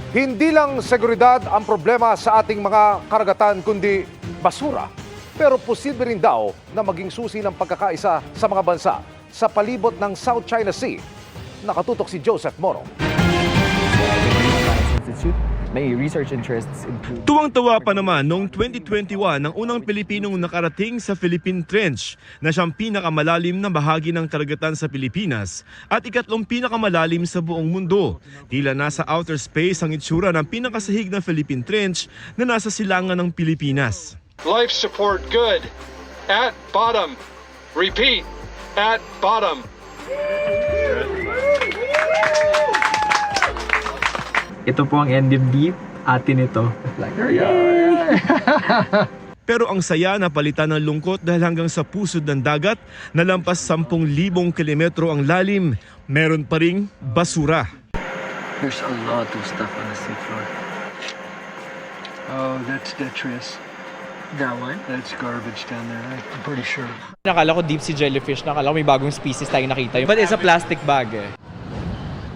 Hindi lang seguridad ang problema sa ating mga karagatan kundi basura. Pero posible rin daw na maging susi ng pagkakaisa sa mga bansa sa palibot ng South China Sea. Nakatutok si Joseph Morong. May research interests into... Tuwang-tuwa pa naman noong 2021 ang unang Pilipinong nakarating sa Philippine Trench na siyang pinakamalalim na bahagi ng karagatan sa Pilipinas at ikatlong pinakamalalim sa buong mundo. Tila nasa outer space ang itsura ng pinakasahig na Philippine Trench na nasa silangan ng Pilipinas. Life support good. At bottom. Repeat. At bottom. Ito po ang NDMD, atin ito. Pero ang saya na palitan ng lungkot dahil hanggang sa pusod ng dagat na lampas 10,000 kilometro ang lalim, meron pa ring basura. There's a lot of stuff on the seafloor. Oh, that's detritus. That one? That's garbage down there, I'm pretty sure. Nakala ko deep sea jellyfish, nakala ko may bagong species tayong nakita. But it's a plastic bag eh.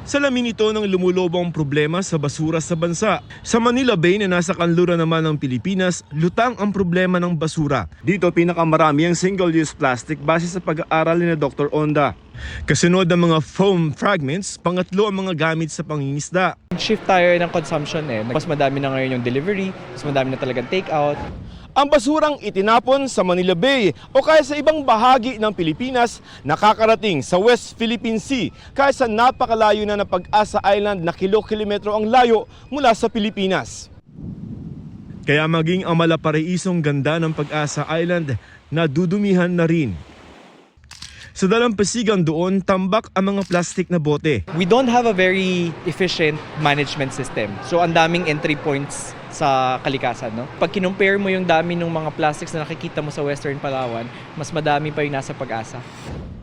Salamin ito ng lumulubong problema sa basura sa bansa. Sa Manila Bay na nasa kanluran naman ng Pilipinas, lutang ang problema ng basura. Dito pinakamarami ang single-use plastic base sa pag-aaral ni Dr. Onda. Kasunod ng mga foam fragments, pangatlo ang mga gamit sa pangingisda. Shift tayo ng consumption eh. Mas madami na ngayon yung delivery, mas madami na talagang take-out. Ang basurang itinapon sa Manila Bay o kaya sa ibang bahagi ng Pilipinas nakakarating sa West Philippine Sea kaya sa napakalayo na ng Pag-asa Island na kilo-kilometro ang layo mula sa Pilipinas. Kaya maging ang malapareisong ganda ng Pag-asa Island nadudumihan na rin. Sa dalampasigan doon, tambak ang mga plastic na bote. We don't have a very efficient management system. So ang daming entry points sa kalikasan, no? Pag kinumpare mo yung dami ng mga plastics na nakikita mo sa Western Palawan, mas madami pa yung nasa Pag-asa.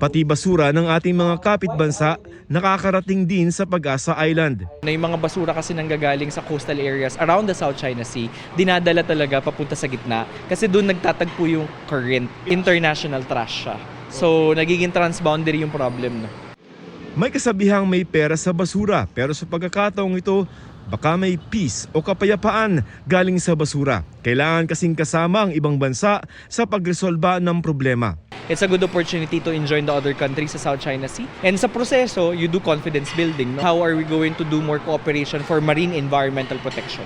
Pati basura ng ating mga kapitbansa nakakarating din sa Pag-asa Island. Na yung mga basura kasi nanggagaling sa coastal areas around the South China Sea, dinadala talaga papunta sa gitna kasi doon nagtatagpo yung current. International trash siya. So nagiging transboundary yung problem, no? May kasabihang may pera sa basura pero sa pagkakataong ito, baka may peace o kapayapaan galing sa basura. Kailangan kasing kasama ang ibang bansa sa pagresolba ng problema. It's a good opportunity to join the other countries sa South China Sea. And sa proseso, you do confidence building. No? How are we going to do more cooperation for marine environmental protection?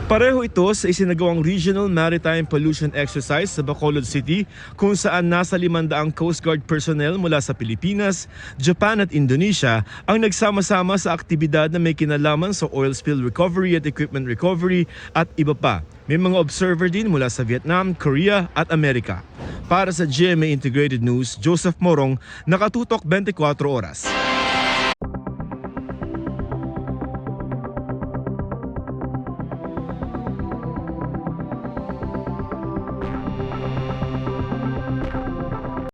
Pareho ito sa isinagawang Regional Maritime Pollution Exercise sa Bacolod City kung saan nasa 500 Coast Guard personnel mula sa Pilipinas, Japan at Indonesia ang nagsama-sama sa aktibidad na may kinalaman sa oil spill recovery at equipment recovery at iba pa. May mga observer din mula sa Vietnam, Korea at Amerika. Para sa GMA Integrated News, Joseph Morong, Nakatutok 24 Oras.